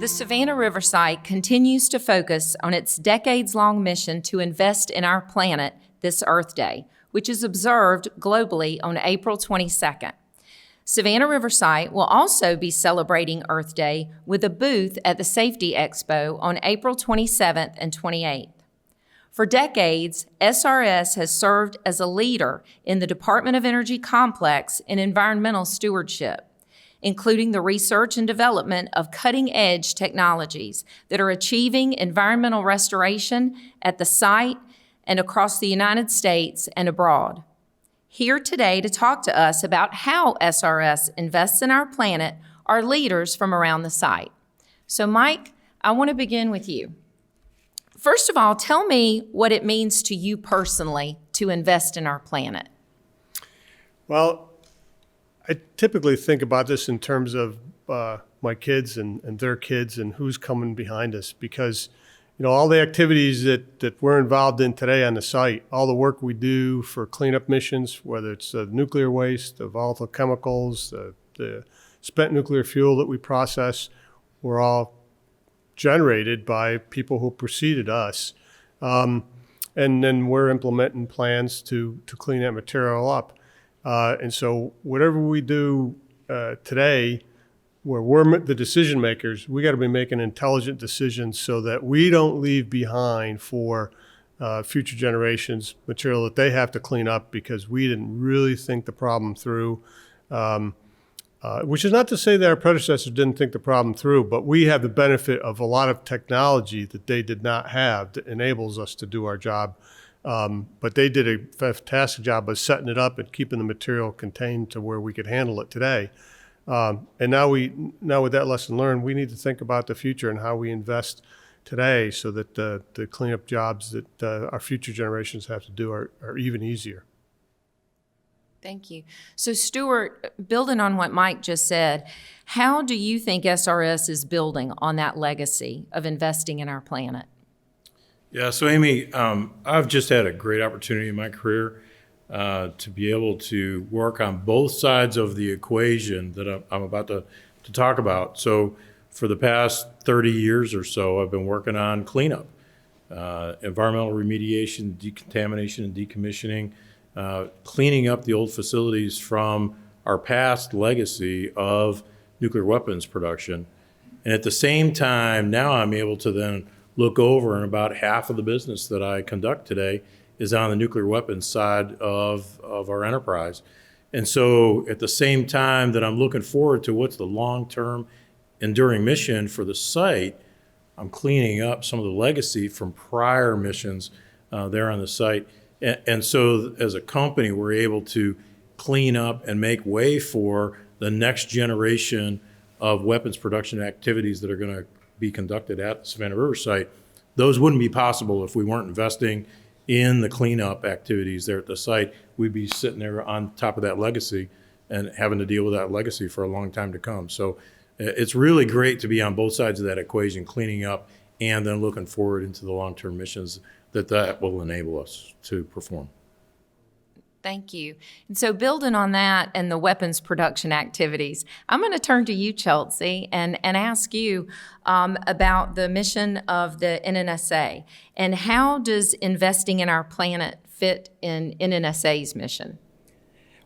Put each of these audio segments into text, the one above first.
The Savannah River site continues to focus on its decades-long mission to invest in our planet this Earth Day, which is observed globally on April 22nd. Savannah River site will also be celebrating Earth Day with a booth at the Safety Expo on April 27th and 28th. For decades, SRS has served as a leader in the Department of Energy complex in environmental stewardship, including the research and development of cutting-edge technologies that are achieving environmental restoration at the site and across the United States and abroad. Here today to talk to us about how SRS invests in our planet are leaders from around the site. So Mike, I want to begin with you. First of all, tell me what it means to you personally to invest in our planet. Well, I typically think about this in terms of my kids and their kids and who's coming behind us, because all the activities that we're involved in today on the site, all the work we do for cleanup missions, whether it's the nuclear waste, the volatile chemicals, the spent nuclear fuel that we process, were all generated by people who preceded us. And then we're implementing plans to clean that material up. And so whatever we do today, where we're the decision makers, we got to be making intelligent decisions so that we don't leave behind for future generations material that they have to clean up because we didn't really think the problem through. Which is not to say that our predecessors didn't think the problem through, but we have the benefit of a lot of technology that they did not have that enables us to do our job. But they did a fantastic job of setting it up and keeping the material contained to where we could handle it today. And now with that lesson learned, we need to think about the future and how we invest today so that the cleanup jobs that our future generations have to do are even easier. Thank you. So Stuart, building on what Mike just said, how do you think SRS is building on that legacy of investing in our planet? Yeah, so Amy, I've just had a great opportunity in my career to be able to work on both sides of the equation that I'm about to talk about. So for the past 30 years or so, I've been working on cleanup, environmental remediation, decontamination and decommissioning, cleaning up the old facilities from our past legacy of nuclear weapons production. And at the same time, now I'm able to then look over, and about half of the business that I conduct today is on the nuclear weapons side of our enterprise. And so at the same time that I'm looking forward to what's the long-term enduring mission for the site, I'm cleaning up some of the legacy from prior missions there on the site. And so as a company, we're able to clean up and make way for the next generation of weapons production activities that are going to be conducted at the Savannah River site. Those wouldn't be possible if we weren't investing in the cleanup activities there at the site. We'd be sitting there on top of that legacy and having to deal with that legacy for a long time to come. So it's really great to be on both sides of that equation, cleaning up and then looking forward into the long-term missions that will enable us to perform. Thank you. And so building on that and the weapons production activities, I'm going to turn to you, Chelsea, and ask you about the mission of the NNSA and how does investing in our planet fit in NNSA's mission?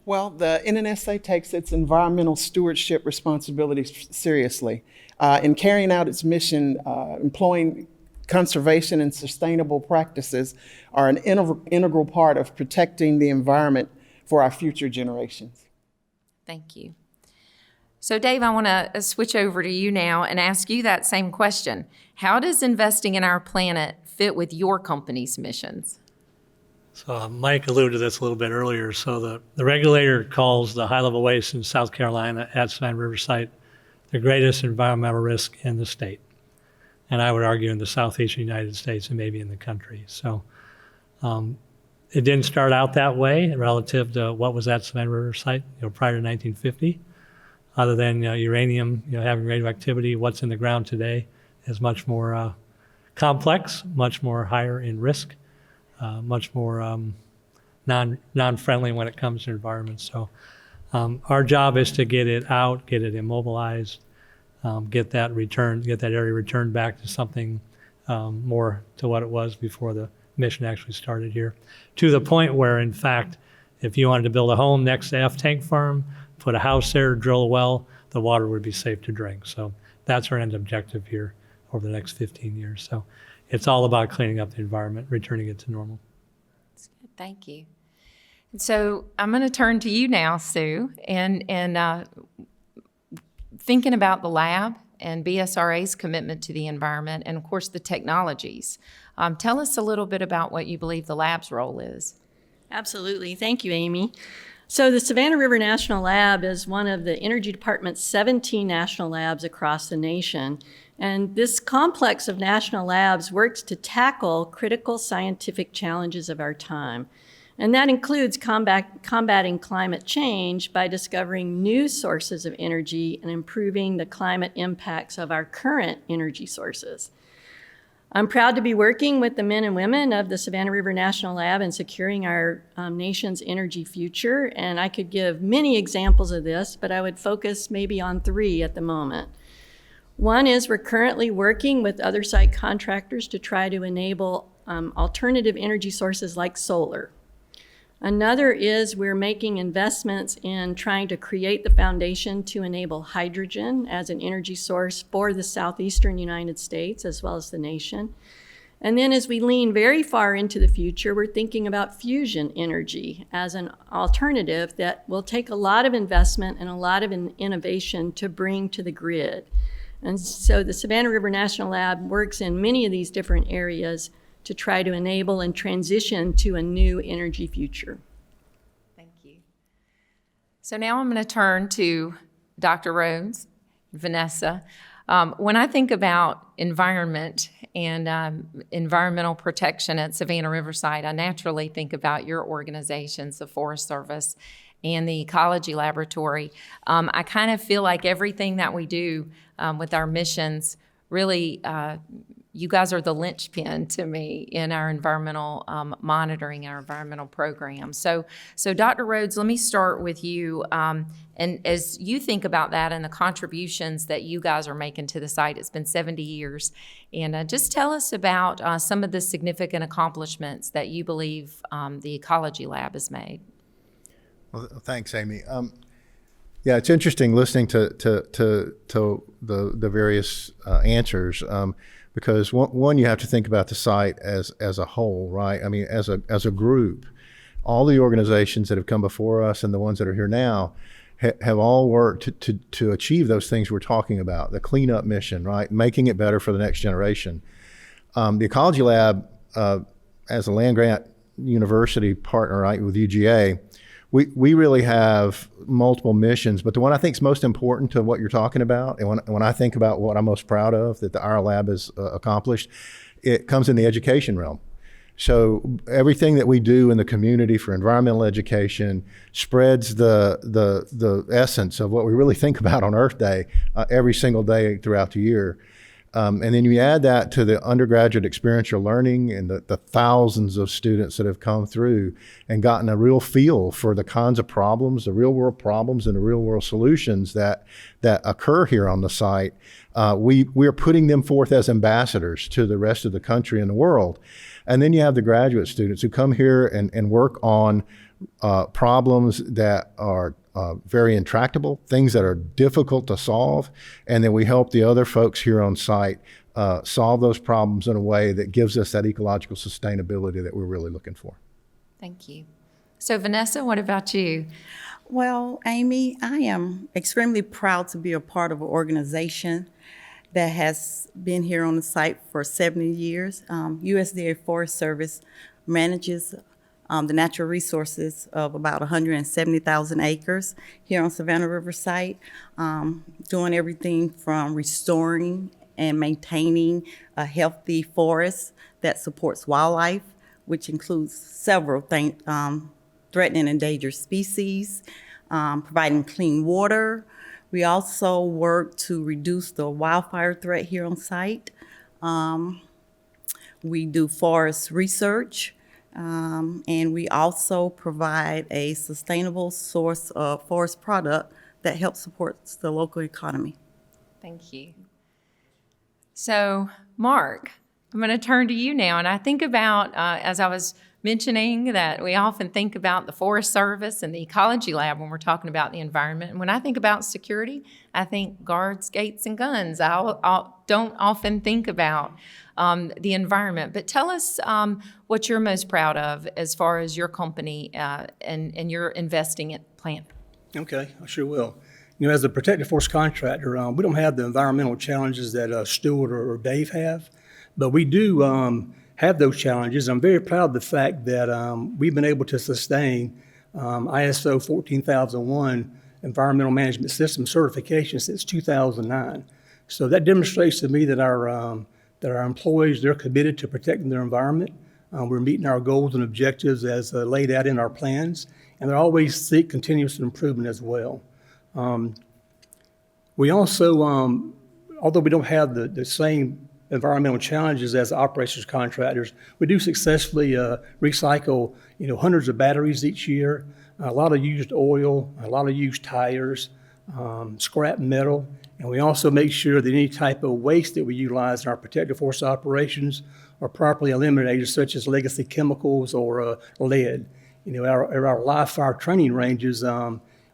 Well, the NNSA takes its environmental stewardship responsibilities seriously. In carrying out its mission, employing conservation and sustainable practices are an integral part of protecting the environment for our future generations. Thank you. So Dave, I want to switch over to you now and ask you that same question. How does investing in our planet fit with your company's missions? So Mike alluded to this a little bit earlier. So the regulator calls the high-level waste in South Carolina at Savannah River site the greatest environmental risk in the state. And I would argue in the southeastern United States and maybe in the country. So it didn't start out that way relative to what was at Savannah River site prior to 1950. Other than uranium having radioactivity, what's in the ground today is much more complex, much more higher in risk, much more non-friendly when it comes to environment. So our job is to get it out, get it immobilized, get that area returned back to something more to what it was before the mission actually started here. To the point where, in fact, if you wanted to build a home next to F Tank Farm, put a house there, drill a well, the water would be safe to drink. So that's our end objective here over the next 15 years. So it's all about cleaning up the environment, returning it to normal. That's good. Thank you. And so I'm going to turn to you now, Sue, and thinking about the lab and BSRA's commitment to the environment and, of course, the technologies. Tell us a little bit about what you believe the lab's role is. Absolutely. Thank you, Amy. So the Savannah River National Lab is one of the Energy Department's 17 national labs across the nation. And this complex of national labs works to tackle critical scientific challenges of our time. And that includes combating climate change by discovering new sources of energy and improving the climate impacts of our current energy sources. I'm proud to be working with the men and women of the Savannah River National Lab in securing our nation's energy future. And I could give many examples of this, but I would focus maybe on 3 at the moment. One is we're currently working with other site contractors to try to enable alternative energy sources like solar. Another is we're making investments in trying to create the foundation to enable hydrogen as an energy source for the southeastern United States as well as the nation. And then as we lean very far into the future, we're thinking about fusion energy as an alternative that will take a lot of investment and a lot of innovation to bring to the grid. And so the Savannah River National Lab works in many of these different areas to try to enable and transition to a new energy future. Thank you. So now I'm going to turn to Dr. Rhodes, Vanessa. When I think about environment and environmental protection at Savannah Riverside, I naturally think about your organizations, the Forest Service and the Ecology Laboratory. I kind of feel like everything that we do with our missions really you guys are the linchpin to me in our environmental monitoring, our environmental program. So Dr. Rhodes, let me start with you. And as you think about that and the contributions that you guys are making to the site, it's been 70 years. And just tell us about some of the significant accomplishments that you believe the Ecology Lab has made. Well, thanks, Amy. Yeah, it's interesting listening to the various answers. Because one, you have to think about the site as a whole, right? I mean, as a group, all the organizations that have come before us and the ones that are here now have all worked to achieve those things we're talking about, the cleanup mission, right? Making it better for the next generation. The Ecology Lab, as a land-grant university partner, right, with UGA, we really have multiple missions, but the one I think is most important to what you're talking about, and when I think about what I'm most proud of that our lab has accomplished, it comes in the education realm. So everything that we do in the community for environmental education spreads the essence of what we really think about on Earth Day every single day throughout the year. And then you add that to the undergraduate experiential learning and the thousands of students that have come through and gotten a real feel for the kinds of problems, the real world problems and the real world solutions that occur here on the site. We are putting them forth as ambassadors to the rest of the country and the world. And then you have the graduate students who come here and work on problems that are very intractable, things that are difficult to solve, and then we help the other folks here on site solve those problems in a way that gives us that ecological sustainability that we're really looking for. Thank you. So Vanessa, what about you? Well, Amy, I am extremely proud to be a part of an organization that has been here on the site for 70 years. USDA Forest Service manages the natural resources of about 170,000 acres here on Savannah River site, doing everything from restoring and maintaining a healthy forest that supports wildlife, which includes several threatened and endangered species, providing clean water. We also work to reduce the wildfire threat here on site. We do forest research. And we also provide a sustainable source of forest product that helps support the local economy. Thank you. So, Mark, I'm going to turn to you now. And I think about, as I was mentioning, that we often think about the Forest Service and the Ecology Lab when we're talking about the environment. And when I think about security, I think guards, gates, and guns. I don't often think about the environment. But tell us what you're most proud of as far as your company and your investing in plan. Okay, I sure will. You know, as a protective force contractor, we don't have the environmental challenges that Stuart or Dave have, but we do have those challenges. I'm very proud of the fact that we've been able to sustain ISO 14001 Environmental Management System certification since 2009. So that demonstrates to me that our employees, they're committed to protecting their environment. We're meeting our goals and objectives as laid out in our plans, and they always seek continuous improvement as well. We also, although we don't have the same environmental challenges as operations contractors, we do successfully recycle, hundreds of batteries each year, a lot of used oil, a lot of used tires, scrap metal, and we also make sure that any type of waste that we utilize in our protective force operations are properly eliminated, such as legacy chemicals or lead. Our live fire training ranges,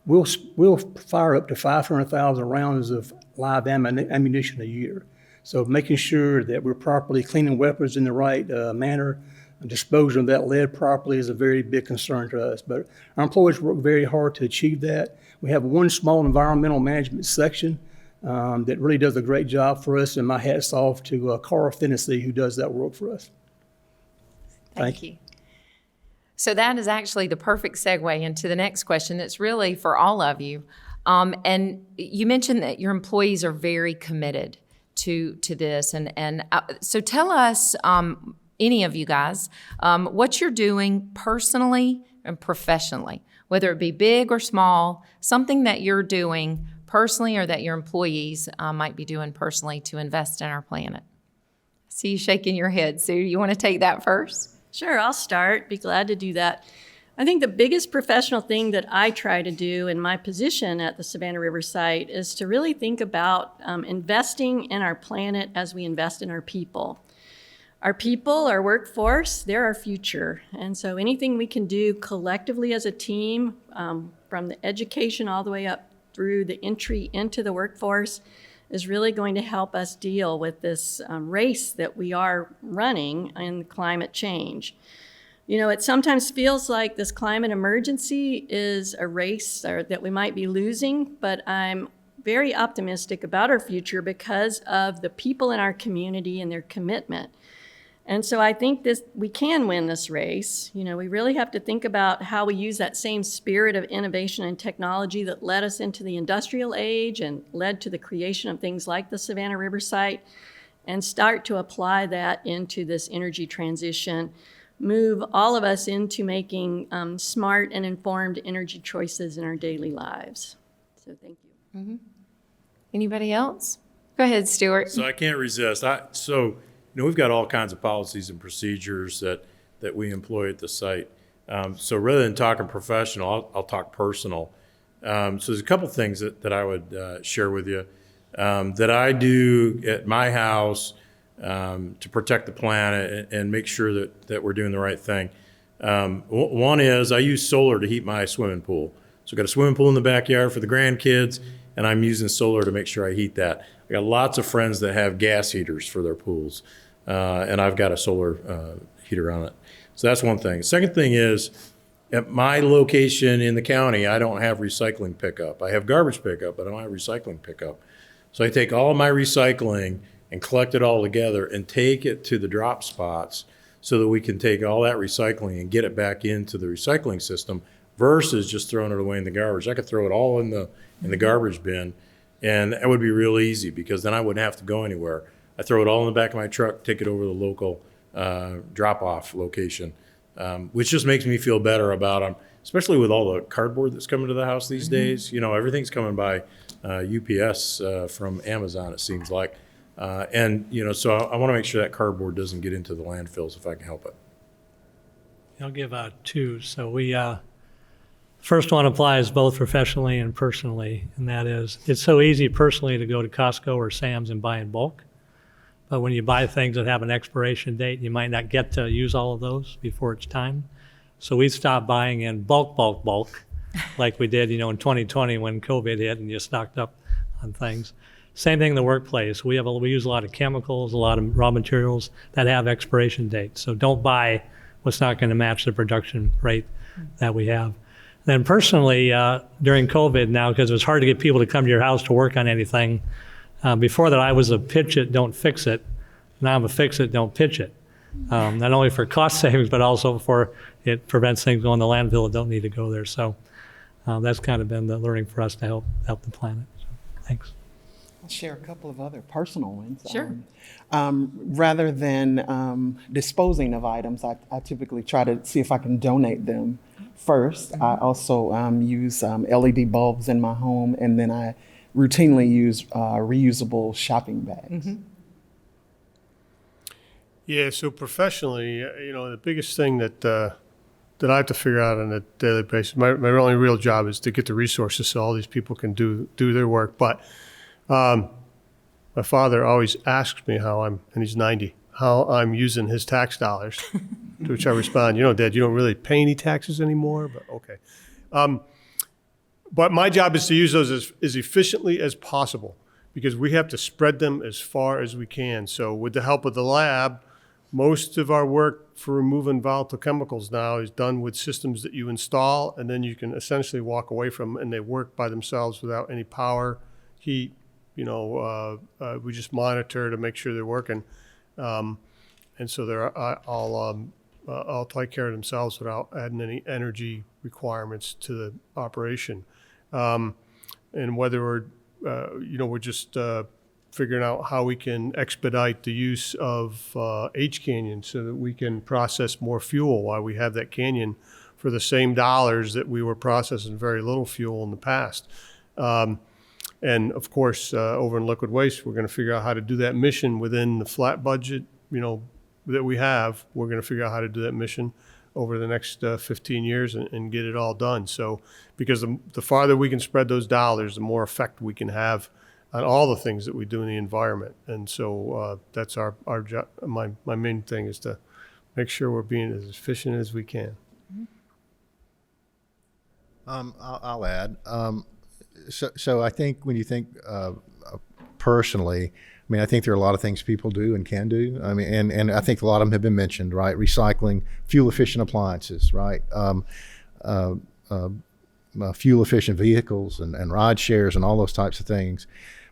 we'll fire up to 500,000 rounds of live ammunition a year. So making sure that we're properly cleaning weapons in the right manner, and disposing of that lead properly is a very big concern to us. But our employees work very hard to achieve that. We have one small environmental management section that really does a great job for us, and my hat's off to Carl Fennessy, who does that work for us. Thank you. So that is actually the perfect segue into the next question that's really for all of you. And you mentioned that your employees are very committed to this. And so tell us, any of you guys, what you're doing personally and professionally, whether it be big or small, something that you're doing personally or that your employees might be doing personally to invest in our planet. I see you shaking your head. Sue, you want to take that first? Sure, I'll start. Be glad to do that. I think the biggest professional thing that I try to do in my position at the Savannah River site is to really think about investing in our planet as we invest in our people. Our people, our workforce, they're our future. And so anything we can do collectively as a team, from the education all the way up through the entry into the workforce, is really going to help us deal with this race that we are running in climate change. It sometimes feels like this climate emergency is a race that we might be losing, but I'm very optimistic about our future because of the people in our community and their commitment. And so I think we can win this race. We really have to think about how we use that same spirit of innovation and technology that led us into the industrial age and led to the creation of things like the Savannah River site, and start to apply that into this energy transition, move all of us into making smart and informed energy choices in our daily lives. So thank you. Mm-hmm. Anybody else? Go ahead, Stuart. So I can't resist. We've got all kinds of policies and procedures that we employ at the site. So rather than talking professional, I'll talk personal. So there's a couple things that I would share with you that I do at my house to protect the planet and make sure that we're doing the right thing. One is I use solar to heat my swimming pool. So I've got a swimming pool in the backyard for the grandkids, and I'm using solar to make sure I heat that. I got lots of friends that have gas heaters for their pools, and I've got a solar heater on it. So that's one thing. Second thing is, at my location in the county, I don't have recycling pickup. I have garbage pickup, but I don't have recycling pickup. So I take all of my recycling and collect it all together and take it to the drop spots so that we can take all that recycling and get it back into the recycling system versus just throwing it away in the garbage. I could throw it all in the garbage bin, and that would be real easy because then I wouldn't have to go anywhere. I throw it all in the back of my truck, take it over to the local drop-off location, which just makes me feel better about them, especially with all the cardboard that's coming to the house these days. Everything's coming by UPS from Amazon, it seems like. So I want to make sure that cardboard doesn't get into the landfills if I can help it. I'll give out two. So we First one applies both professionally and personally, and that is, it's so easy personally to go to Costco or Sam's and buy in bulk. But when you buy things that have an expiration date, you might not get to use all of those before it's time. So we stopped buying in bulk, like we did, in 2020 when COVID hit and you stocked up on things. Same thing in the workplace. We use a lot of chemicals, a lot of raw materials that have expiration dates. So don't buy what's not going to match the production rate that we have. Then personally, during COVID now, because it was hard to get people to come to your house to work on anything, before that I was a pitch it, don't fix it. Now I'm a fix it, don't pitch it. Not only for cost savings, but also for it prevents things going to landfill that don't need to go there. So that's kind of been the learning for us to help the planet. So, thanks. I'll share a couple of other personal ones. Sure. Rather than disposing of items, I typically try to see if I can donate them first. I also use LED bulbs in my home, and then I routinely use reusable shopping bags. Yeah, so professionally, the biggest thing that I have to figure out on a daily basis, my only real job is to get the resources so all these people can do their work. But my father always asks me and he's 90, how I'm using his tax dollars, to which I respond, Dad, you don't really pay any taxes anymore, but okay. But my job is to use those as efficiently as possible because we have to spread them as far as we can. So with the help of the lab, most of our work for removing volatile chemicals now is done with systems that you install, and then you can essentially walk away from them, and they work by themselves without any power, heat. We just monitor to make sure they're working. And so they're all take care of themselves without adding any energy requirements to the operation. And whether we're just figuring out how we can expedite the use of H-Canyon so that we can process more fuel while we have that canyon for the same dollars that we were processing very little fuel in the past. And of course, over in liquid waste, we're going to figure out how to do that mission within the flat budget, that we have. We're going to figure out how to do that mission over the next 15 years and get it all done. So, because the farther we can spread those dollars, the more effect we can have on all the things that we do in the environment. And so that's our job. My main thing is to make sure we're being as efficient as we can. I'll add. So I think when you think personally, I think there are a lot of things people do and can do. And I think a lot of them have been mentioned, right? Recycling, fuel-efficient appliances, right? Fuel-efficient vehicles and ride shares and all those types of things.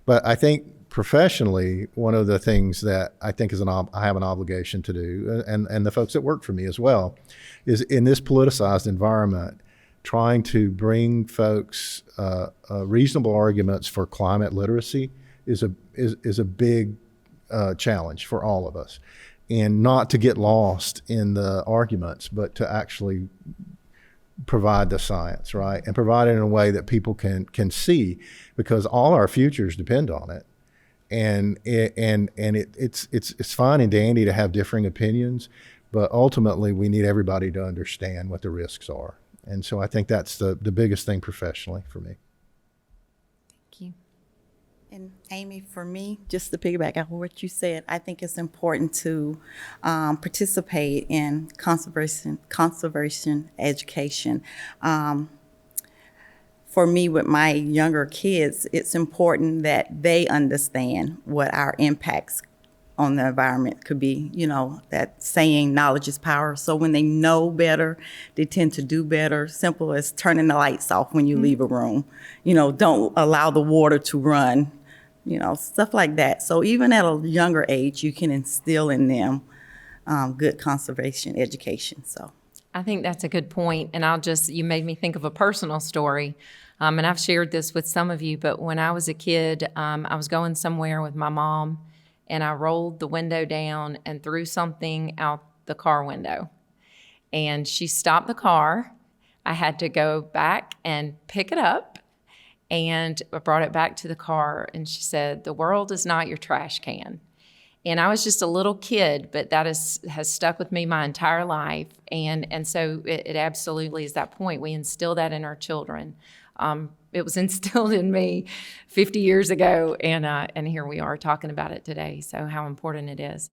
But I think professionally, one of the things that I think I have an obligation to do, and the folks that work for me as well, is in this politicized environment, trying to bring folks reasonable arguments for climate literacy is a big challenge for all of us, and not to get lost in the arguments, but to actually provide the science, right, and provide it in a way that people can see, because all our futures depend on it. And it's fine and dandy to have differing opinions, but ultimately we need everybody to understand what the risks are. And so I think that's the biggest thing professionally for me. Thank you. And Amy, for me, just to piggyback on what you said, I think it's important to participate in conservation education. For me, with my younger kids, it's important that they understand what our impacts on the environment could be. That saying, knowledge is power. So when they know better, they tend to do better. Simple as turning the lights off when you leave a room. Don't allow the water to run, stuff like that. So even at a younger age, you can instill in them good conservation education. So I think that's a good point. And you made me think of a personal story. And I've shared this with some of you, but when I was a kid, I was going somewhere with my mom, and I rolled the window down and threw something out the car window. And she stopped the car. I had to go back and pick it up, and I brought it back to the car, and she said, "The world is not your trash can." And I was just a little kid, but that has stuck with me my entire life. And so it absolutely is that point. We instill that in our children. It was instilled in me 50 years ago, and here we are talking about it today, so how important it is.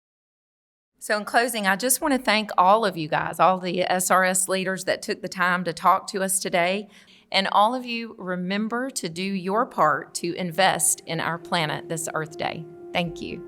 So in closing, I just want to thank all of you guys, all the SRS leaders that took the time to talk to us today. And all of you, remember to do your part to invest in our planet this Earth Day. Thank you.